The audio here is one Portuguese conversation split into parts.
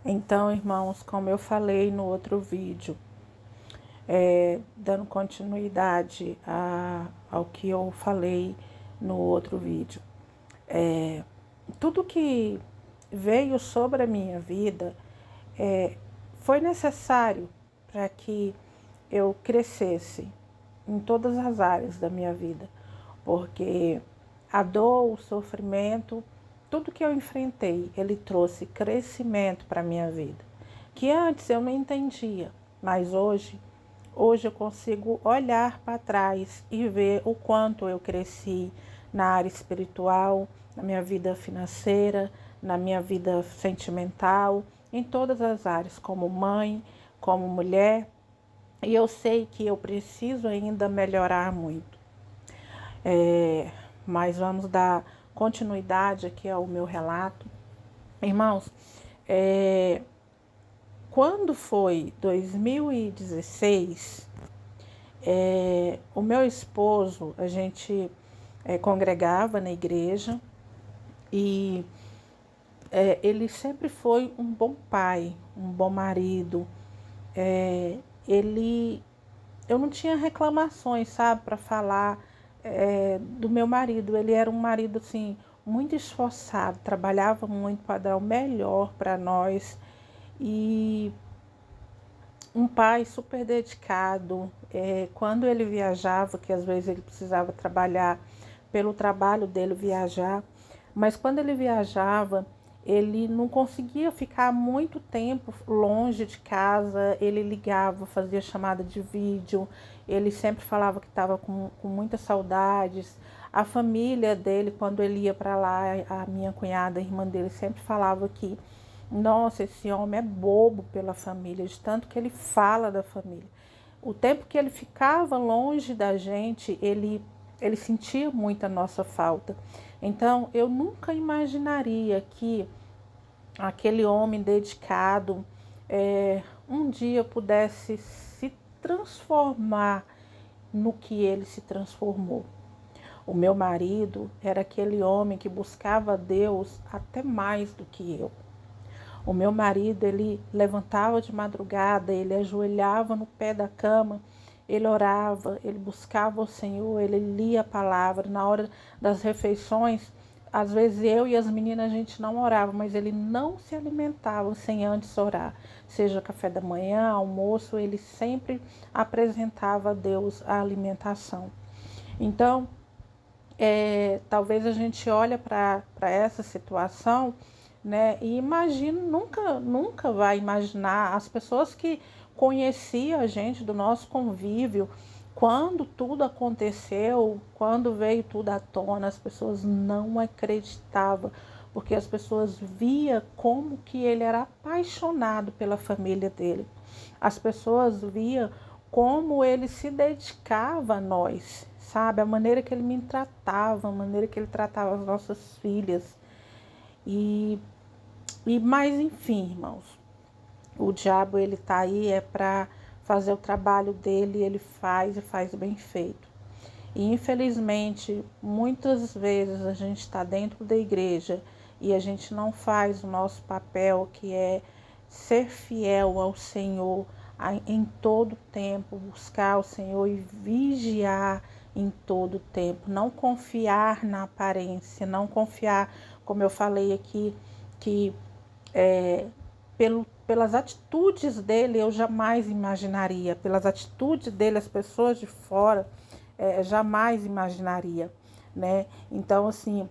Então, irmãos, como eu falei no outro vídeo, dando continuidade ao que eu falei no outro vídeo, tudo que veio sobre a minha vida foi necessário para que eu crescesse em todas as áreas da minha vida, porque a dor, o sofrimento, tudo que eu enfrentei, ele trouxe crescimento para a minha vida, que antes eu não entendia, mas hoje eu consigo olhar para trás e ver o quanto eu cresci na área espiritual, na minha vida financeira, na minha vida sentimental, em todas as áreas, como mãe, como mulher, e eu sei que eu preciso ainda melhorar muito. Mas vamos dar continuidade aqui ao meu relato. Irmãos, quando foi 2016, o meu esposo, a gente congregava na igreja e ele sempre foi um bom pai, um bom marido. Eu não tinha reclamações, sabe, para falar do meu marido. Ele era um marido, assim, muito esforçado, trabalhava muito para dar o melhor para nós e um pai super dedicado. Quando ele viajava, que às vezes ele precisava trabalhar pelo trabalho dele viajar, mas quando ele viajava, ele não conseguia ficar muito tempo longe de casa, ele ligava, fazia chamada de vídeo, ele sempre falava que estava com muitas saudades. A família dele, quando ele ia para lá, a minha cunhada, a irmã dele, sempre falava que, nossa, esse homem é bobo pela família, de tanto que ele fala da família. O tempo que ele ficava longe da gente, ele sentia muito a nossa falta. Então, eu nunca imaginaria que aquele homem dedicado um dia pudesse se transformar no que ele se transformou. O meu marido era aquele homem que buscava Deus até mais do que eu. O meu marido, ele levantava de madrugada, ele ajoelhava no pé da cama, ele orava, ele buscava o Senhor, ele lia a palavra. Na hora das refeições, às vezes eu e as meninas a gente não orava, mas ele não se alimentava sem antes orar. Seja café da manhã, almoço, ele sempre apresentava a Deus a alimentação. Então, talvez a gente olhe para essa situação, né, e imagina, nunca vai imaginar as pessoas que conheciam a gente do nosso convívio, quando tudo aconteceu, quando veio tudo à tona, as pessoas não acreditavam, porque as pessoas via como que ele era apaixonado pela família dele. As pessoas via como ele se dedicava a nós, sabe? A maneira que ele me tratava, a maneira que ele tratava as nossas filhas. Mas enfim, irmãos, o diabo, ele tá aí para fazer o trabalho dele, ele faz e faz bem feito. E infelizmente, muitas vezes a gente está dentro da igreja e a gente não faz o nosso papel, que é ser fiel ao Senhor em todo tempo, buscar o Senhor e vigiar em todo tempo, não confiar na aparência, não confiar, como eu falei aqui, que pelas atitudes dele eu jamais imaginaria, pelas atitudes dele as pessoas de fora jamais imaginaria, né? Então, assim,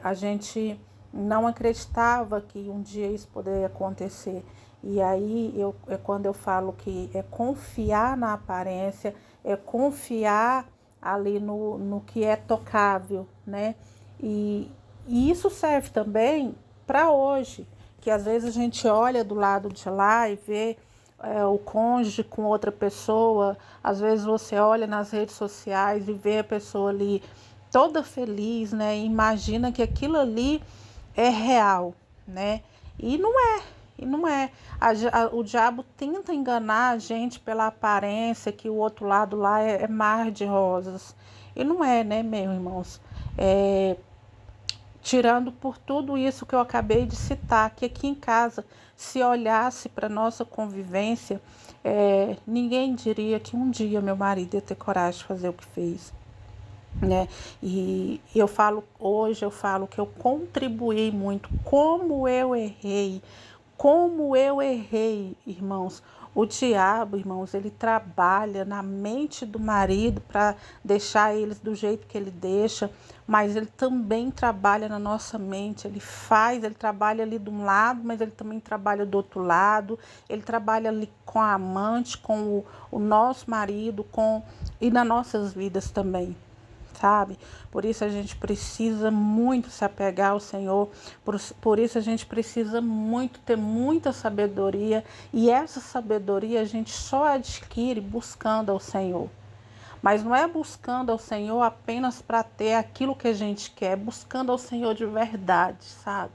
a gente não acreditava que um dia isso poderia acontecer. E aí, quando eu falo que é confiar na aparência, é confiar ali no que é tocável, né? E isso serve também para hoje, que às vezes a gente olha do lado de lá e vê o cônjuge com outra pessoa. Às vezes você olha nas redes sociais e vê a pessoa ali toda feliz, né? E imagina que aquilo ali é real, né? E não é. E não é. O diabo tenta enganar a gente pela aparência, que o outro lado lá é mar de rosas. E não é, né, meus irmãos? tirando por tudo isso que eu acabei de citar, que aqui em casa, se olhasse para a nossa convivência, ninguém diria que um dia meu marido ia ter coragem de fazer o que fez, né? E hoje eu falo que eu contribuí muito, como eu errei, irmãos. O diabo, irmãos, ele trabalha na mente do marido para deixar eles do jeito que ele deixa, mas ele também trabalha na nossa mente. Ele trabalha ali de um lado, mas ele também trabalha do outro lado. Ele trabalha ali com a amante, com o nosso marido, e nas nossas vidas também. Sabe? Por isso a gente precisa muito se apegar ao Senhor, por isso a gente precisa muito ter muita sabedoria, e essa sabedoria a gente só adquire buscando ao Senhor. Mas não é buscando ao Senhor apenas para ter aquilo que a gente quer, é buscando ao Senhor de verdade, sabe?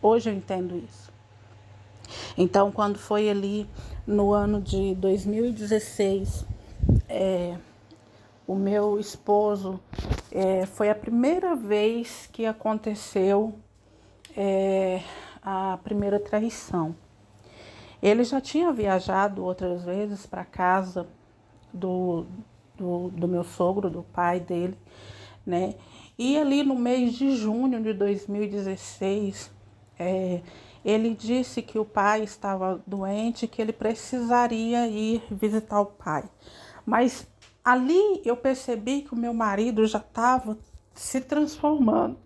Hoje eu entendo isso. Então, quando foi ali no ano de 2016, o meu esposo, foi a primeira vez que aconteceu a primeira traição. Ele já tinha viajado outras vezes para casa do meu sogro, do pai dele, né? E ali no mês de junho de 2016, ele disse que o pai estava doente, que ele precisaria ir visitar o pai. Mas ali eu percebi que o meu marido já estava se transformando.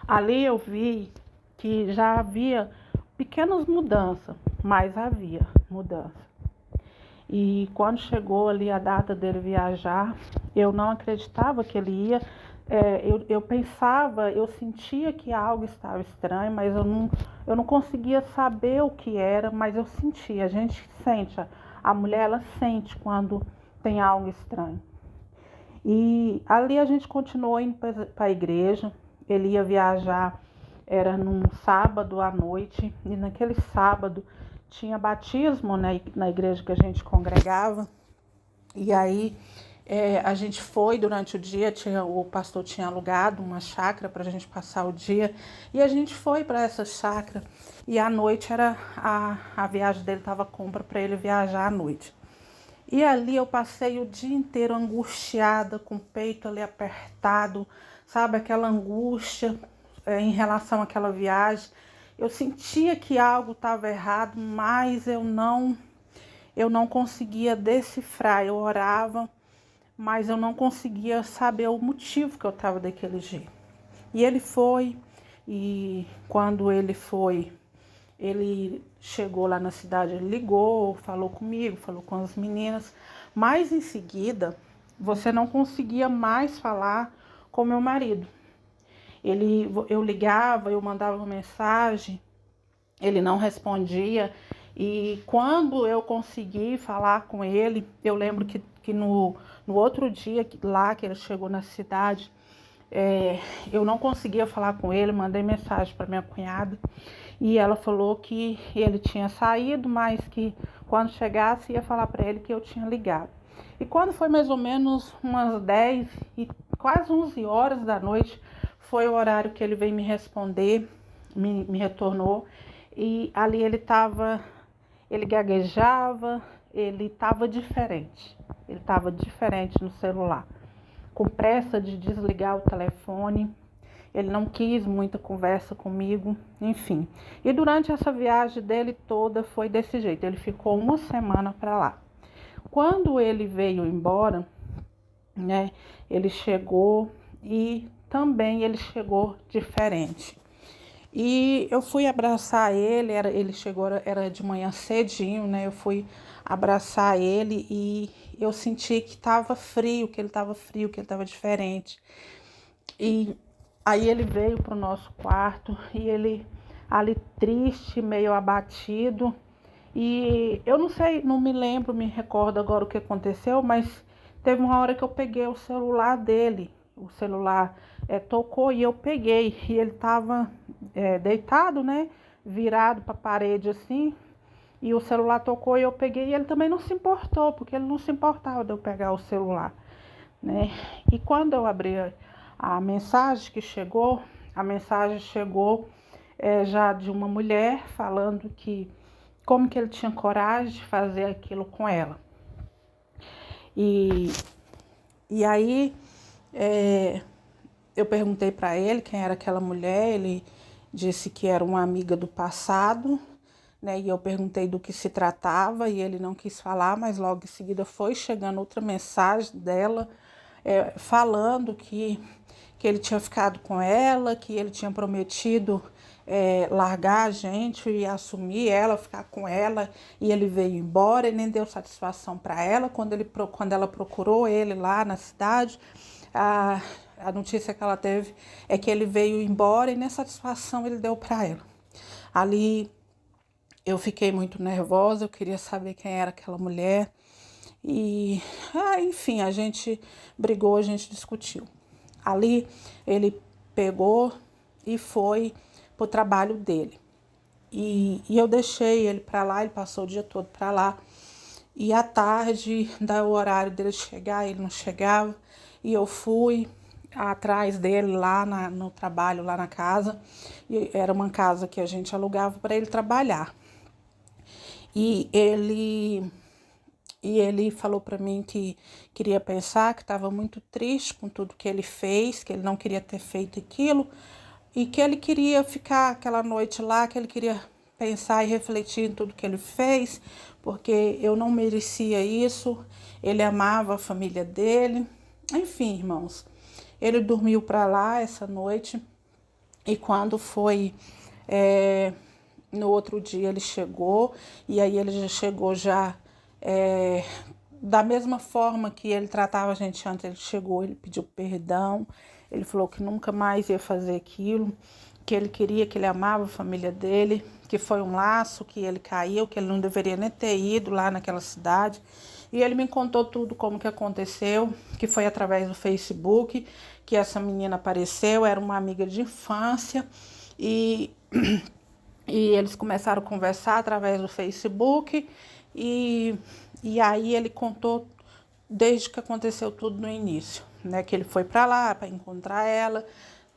Ali eu vi que já havia pequenas mudanças, mas havia mudança. E quando chegou ali a data dele viajar, eu não acreditava que ele ia. Eu pensava, eu sentia que algo estava estranho, mas eu não conseguia saber o que era, mas eu sentia. A gente sente, a mulher ela sente quando tem algo estranho. E ali a gente continuou indo para a igreja. Ele ia viajar, era num sábado à noite, e naquele sábado tinha batismo, né, na igreja que a gente congregava. E aí a gente foi durante o dia, o pastor tinha alugado uma chácara para a gente passar o dia, e a gente foi para essa chácara, e à noite a viagem dele estava compra para ele viajar à noite. E ali eu passei o dia inteiro angustiada, com o peito ali apertado, sabe, aquela angústia em relação àquela viagem. Eu sentia que algo estava errado, mas eu não conseguia decifrar. Eu orava, mas eu não conseguia saber o motivo que eu estava daquele jeito. E ele foi, e quando ele foi, ele chegou lá na cidade, ele ligou, falou comigo, falou com as meninas, mas em seguida você não conseguia mais falar com meu marido. Eu ligava, eu mandava uma mensagem, ele não respondia, e quando eu consegui falar com ele, eu lembro que no outro dia lá que ele chegou na cidade, eu não conseguia falar com ele, mandei mensagem para minha cunhada, e ela falou que ele tinha saído, mas que quando chegasse ia falar para ele que eu tinha ligado. E quando foi mais ou menos umas 10 e quase 11 horas da noite, foi o horário que ele veio me responder, me retornou. E ali ele gaguejava, ele estava diferente. Ele estava diferente no celular, com pressa de desligar o telefone. Ele não quis muita conversa comigo, enfim. E durante essa viagem dele toda foi desse jeito. Ele ficou uma semana para lá. Quando ele veio embora, né, ele chegou e também ele chegou diferente. E eu fui abraçar ele, ele chegou, era de manhã cedinho, né? Eu fui abraçar ele e eu senti que estava frio, que ele estava diferente. E aí ele veio para o nosso quarto e ele ali triste, meio abatido. E eu não sei, não me lembro, me recordo agora o que aconteceu, mas teve uma hora que eu peguei o celular dele. O celular tocou e eu peguei. E ele estava deitado, né? Virado para a parede assim. E o celular tocou e eu peguei. E ele também não se importou, porque ele não se importava de eu pegar o celular, né? E quando eu abri A mensagem chegou já de uma mulher falando que como que ele tinha coragem de fazer aquilo com ela. E aí eu perguntei para ele quem era aquela mulher, ele disse que era uma amiga do passado, né? E eu perguntei do que se tratava e ele não quis falar, mas logo em seguida foi chegando outra mensagem dela falando que ele tinha ficado com ela, que ele tinha prometido largar a gente e assumir ela, ficar com ela, e ele veio embora e nem deu satisfação para ela. Quando ela procurou ele lá na cidade, a notícia que ela teve é que ele veio embora e nem satisfação ele deu para ela. Ali eu fiquei muito nervosa, eu queria saber quem era aquela mulher. E, enfim, a gente brigou, a gente discutiu. Ali ele pegou e foi pro trabalho dele. E eu deixei ele para lá, ele passou o dia todo para lá. E à tarde, o horário dele chegar, ele não chegava. E eu fui atrás dele lá no trabalho, lá na casa. E era uma casa que a gente alugava para ele trabalhar. E ele falou para mim que queria pensar, que estava muito triste com tudo que ele fez, que ele não queria ter feito aquilo e que ele queria ficar aquela noite lá, que ele queria pensar e refletir em tudo que ele fez, porque eu não merecia isso, ele amava a família dele. Enfim, irmãos, ele dormiu para lá essa noite e quando foi no outro dia ele chegou, e aí ele já chegou da mesma forma que ele tratava a gente antes. Ele chegou, ele pediu perdão, ele falou que nunca mais ia fazer aquilo, que ele queria, que ele amava a família dele, que foi um laço, que ele caiu, que ele não deveria nem ter ido lá naquela cidade. E ele me contou tudo como que aconteceu, que foi através do Facebook, que essa menina apareceu, era uma amiga de infância, e eles começaram a conversar através do Facebook, e aí ele contou desde que aconteceu tudo no início, né? Que ele foi para lá para encontrar ela,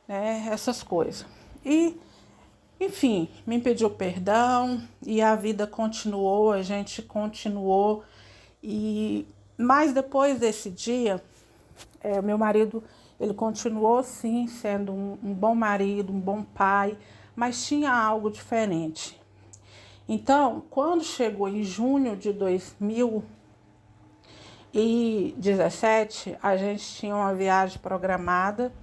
né? Essas coisas. E, enfim, me pediu perdão e a vida continuou, a gente continuou. Mas depois desse dia, meu marido, ele continuou sim sendo um bom marido, um bom pai, mas tinha algo diferente. Então, quando chegou em junho de 2017, a gente tinha uma viagem programada.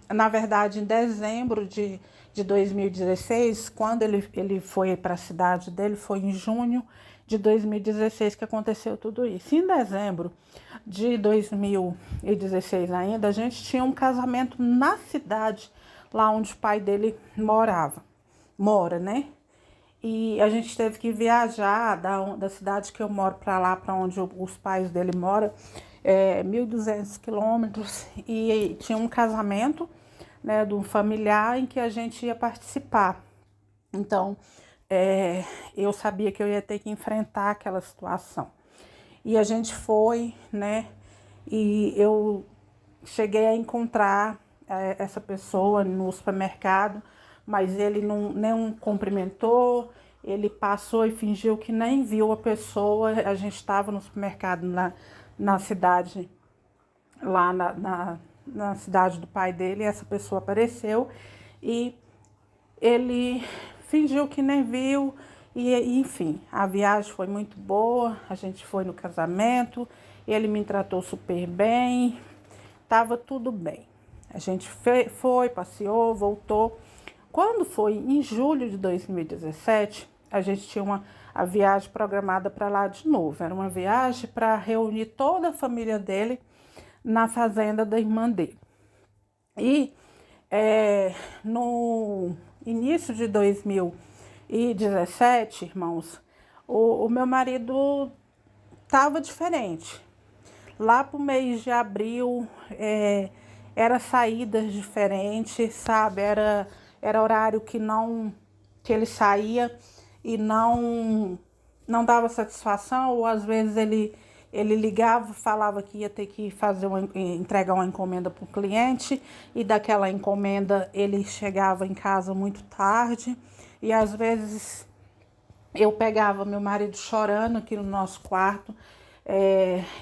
Na verdade, em dezembro de 2016, quando ele foi para a cidade dele, foi em junho de 2016 que aconteceu tudo isso. Em dezembro de 2016 ainda, a gente tinha um casamento na cidade, lá onde o pai dele mora, né? E a gente teve que viajar da cidade que eu moro para lá, para onde os pais dele moram, 1.200 quilômetros, e tinha um casamento, né, de um familiar em que a gente ia participar. Então, eu sabia que eu ia ter que enfrentar aquela situação. E a gente foi, né, e eu cheguei a encontrar essa pessoa no supermercado, mas ele não cumprimentou, ele passou e fingiu que nem viu a pessoa. A gente estava no supermercado na cidade, lá na cidade do pai dele, e essa pessoa apareceu e ele fingiu que nem viu. E enfim, a viagem foi muito boa, a gente foi no casamento, ele me tratou super bem, estava tudo bem. A gente foi, passeou, voltou. Quando foi em julho de 2017, a gente tinha a viagem programada para lá de novo. Era uma viagem para reunir toda a família dele na fazenda da irmã dele. E no início de 2017, irmãos, o meu marido estava diferente. Lá para o mês de abril, era saídas diferentes, sabe? Era horário que ele saía e não dava satisfação, ou às vezes ele Ele ligava, falava que ia ter que entregar uma encomenda para o cliente, e daquela encomenda ele chegava em casa muito tarde, e às vezes eu pegava meu marido chorando aqui no nosso quarto,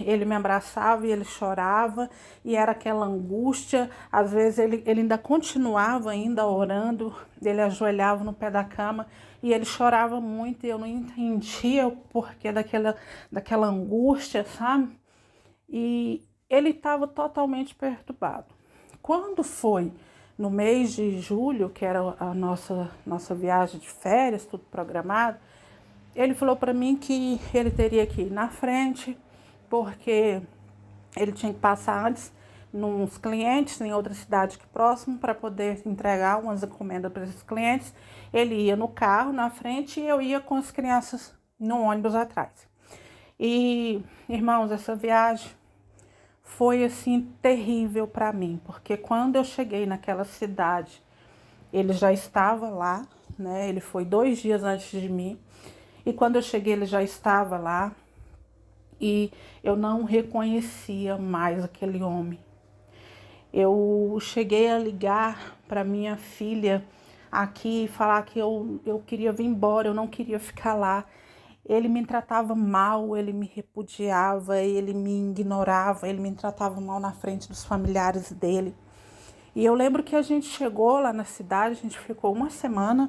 ele me abraçava e ele chorava, e era aquela angústia. Às vezes ele ainda continuava ainda orando, ele ajoelhava no pé da cama e ele chorava muito, e eu não entendia o porquê daquela angústia, sabe? E ele estava totalmente perturbado. Quando foi no mês de julho, que era a nossa viagem de férias, tudo programado, ele falou para mim que ele teria que ir na frente, porque ele tinha que passar antes nos clientes em outra cidade aqui próximo para poder entregar umas encomendas para esses clientes. Ele ia no carro na frente e eu ia com as crianças no ônibus atrás. E, irmãos, essa viagem foi assim terrível para mim, porque quando eu cheguei naquela cidade, ele já estava lá, né? Ele foi 2 dias antes de mim. E quando eu cheguei, ele já estava lá, e eu não reconhecia mais aquele homem. Eu cheguei a ligar para minha filha aqui e falar que eu queria vir embora, eu não queria ficar lá. Ele me tratava mal, ele me repudiava, ele me ignorava, ele me tratava mal na frente dos familiares dele. E eu lembro que a gente chegou lá na cidade, a gente ficou uma semana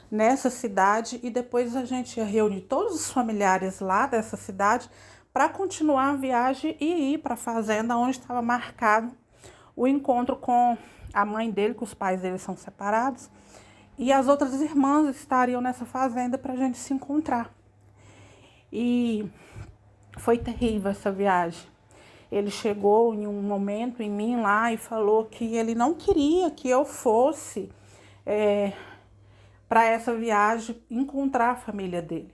nessa cidade, e depois a gente ia reunir todos os familiares lá dessa cidade para continuar a viagem e ir para a fazenda onde estava marcado o encontro com a mãe dele, que os pais dele são separados, e as outras irmãs estariam nessa fazenda para a gente se encontrar. E foi terrível essa viagem. Ele chegou em um momento em mim lá e falou que ele não queria que eu fosse para essa viagem encontrar a família dele.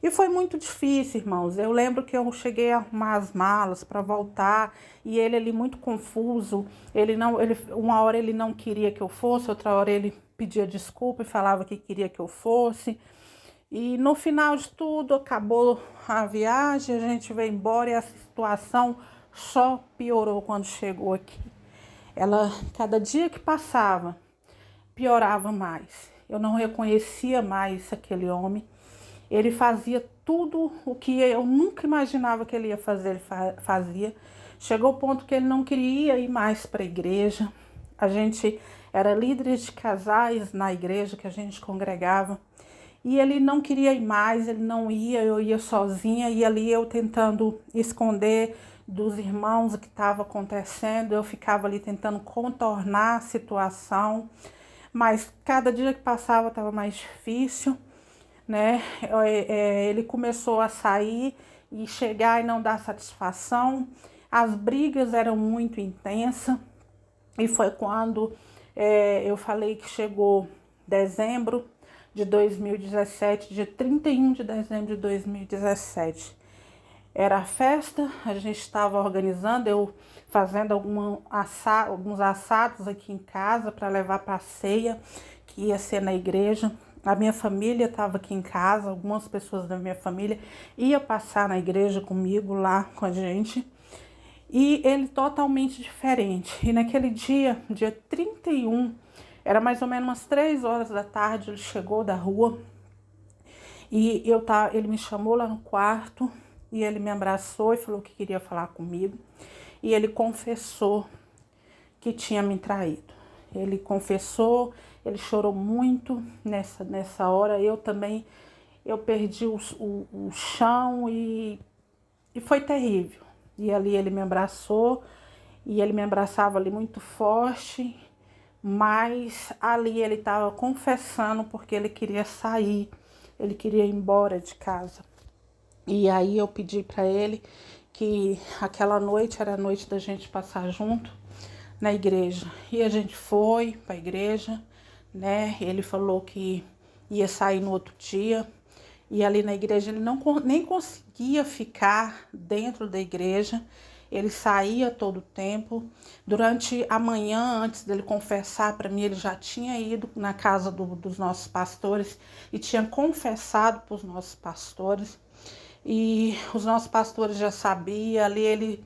E foi muito difícil, irmãos. Eu lembro que eu cheguei a arrumar as malas para voltar, e ele ali muito confuso. Uma hora ele não queria que eu fosse, outra hora ele pedia desculpa e falava que queria que eu fosse. E no final de tudo, acabou a viagem, a gente veio embora, e a situação só piorou quando chegou aqui. Cada dia que passava, piorava mais. Eu não reconhecia mais aquele homem. Ele fazia tudo o que eu nunca imaginava que ele ia fazer, ele fazia. Chegou ao ponto que ele não queria ir mais para a igreja. A gente era líderes de casais na igreja que a gente congregava. E ele não queria ir mais, ele não ia, eu ia sozinha, e ali eu tentando esconder dos irmãos o que estava acontecendo. Eu ficava ali tentando contornar a situação, mas cada dia que passava estava mais difícil, né? Ele começou a sair e chegar e não dar satisfação. As brigas eram muito intensas, e foi quando eu falei que chegou dezembro de 2017, dia 31 de dezembro de 2017. Era a festa, a gente estava organizando, eu fazendo alguns assados aqui em casa para levar para a ceia, que ia ser na igreja. A minha família estava aqui em casa, algumas pessoas da minha família iam passar na igreja comigo lá com a gente. E ele totalmente diferente. E naquele dia 31, era mais ou menos umas 3 horas da tarde, ele chegou da rua e ele me chamou lá no quarto, e ele me abraçou e falou que queria falar comigo. E ele confessou que tinha me traído. Ele confessou, ele chorou muito nessa hora. Eu também, eu perdi o chão, e foi terrível. E ali ele me abraçou, e ele me abraçava ali muito forte. Mas ali ele estava confessando porque ele queria sair, ele queria ir embora de casa. E aí eu pedi para ele que aquela noite era a noite da gente passar junto na igreja. E a gente foi para a igreja, né? Ele falou que ia sair no outro dia. E ali na igreja ele nem conseguia ficar dentro da igreja. Ele saía todo o tempo. Durante a manhã, antes dele confessar para mim, ele já tinha ido na casa dos nossos pastores e tinha confessado para os nossos pastores. e os nossos pastores já sabiam. Ali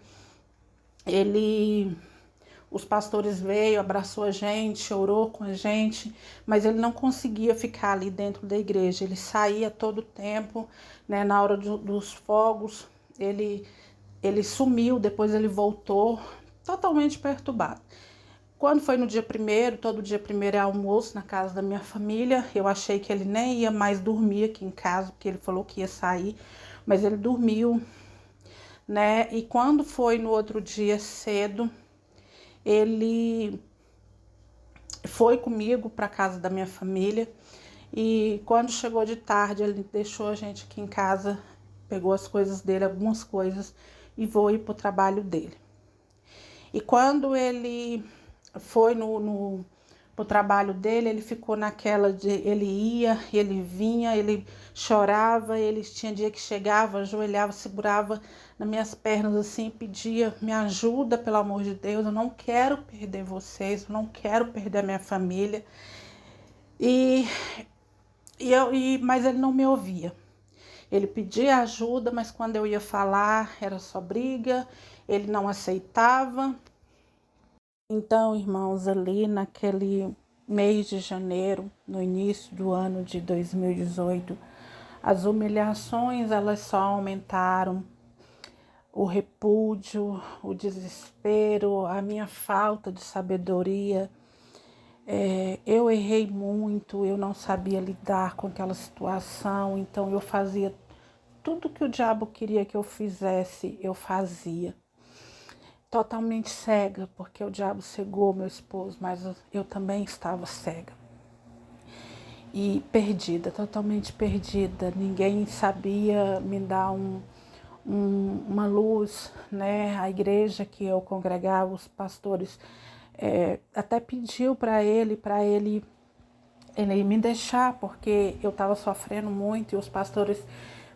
os pastores veio, abraçou a gente, orou com a gente, mas ele não conseguia ficar ali dentro da igreja. Ele saía todo o tempo, né? Na hora dos fogos, ele sumiu, depois ele voltou totalmente perturbado. Quando foi no dia primeiro, todo dia primeiro é almoço na casa da minha família, eu achei que ele nem ia mais dormir aqui em casa, porque ele falou que ia sair, mas ele dormiu, né? E quando foi no outro dia cedo, ele foi comigo para casa da minha família, e quando chegou de tarde, ele deixou a gente aqui em casa, pegou as coisas dele, algumas coisas, e foi para o trabalho dele. E quando ele foi pro trabalho dele, ele ficou naquela de ele ia, ele vinha, ele chorava, ele tinha dia que chegava, ajoelhava, segurava nas minhas pernas assim, pedia, me ajuda, pelo amor de Deus, eu não quero perder vocês, eu não quero perder a minha família. Mas ele não me ouvia. Ele pedia ajuda, mas quando eu ia falar, era só briga, ele não aceitava. Então, irmãos, ali naquele mês de janeiro, no início do ano de 2018, as humilhações elas só aumentaram, o repúdio, o desespero, a minha falta de sabedoria. Eu errei muito, eu não sabia lidar com aquela situação, então eu fazia tudo que o diabo queria que eu fizesse, eu fazia. Totalmente cega, porque o diabo cegou meu esposo, mas eu também estava cega. E perdida, totalmente perdida. Ninguém sabia me dar uma luz, né? A igreja que eu congregava, os pastores, até pediu para ele me deixar, porque eu estava sofrendo muito, e os pastores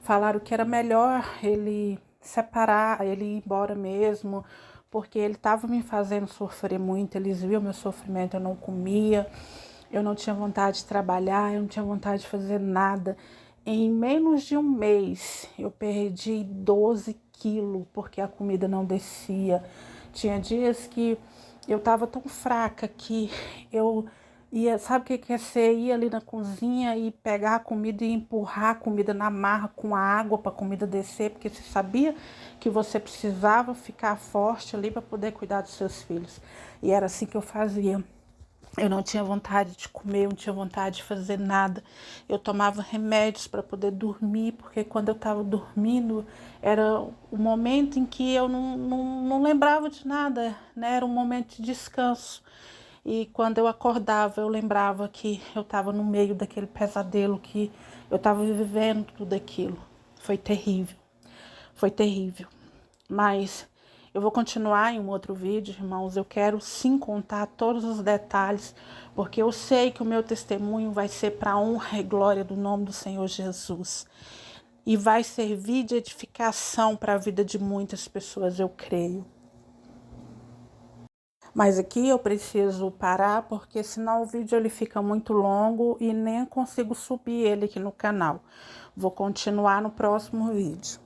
falaram que era melhor ele separar, ele ir embora mesmo, porque ele estava me fazendo sofrer muito. Eles viam meu sofrimento, eu não comia, eu não tinha vontade de trabalhar, eu não tinha vontade de fazer nada. Em menos de um mês, eu perdi 12 quilos, porque a comida não descia. Tinha dias que eu estava tão fraca que eu sabe o que é ser? Ir ali na cozinha e pegar a comida e empurrar a comida na marra com a água para a comida descer, porque você sabia que você precisava ficar forte ali para poder cuidar dos seus filhos. E era assim que eu fazia. Eu não tinha vontade de comer, eu não tinha vontade de fazer nada. Eu tomava remédios para poder dormir, porque quando eu estava dormindo era o momento em que eu não lembrava de nada, né? Era um momento de descanso. E quando eu acordava, eu lembrava que eu estava no meio daquele pesadelo, que eu estava vivendo tudo aquilo. Foi terrível, foi terrível. Mas eu vou continuar em um outro vídeo, irmãos. Eu quero sim contar todos os detalhes, porque eu sei que o meu testemunho vai ser para a honra e glória do nome do Senhor Jesus. E vai servir de edificação para a vida de muitas pessoas, eu creio. Mas aqui eu preciso parar, porque senão o vídeo ele fica muito longo e nem consigo subir ele aqui no canal. Vou continuar no próximo vídeo.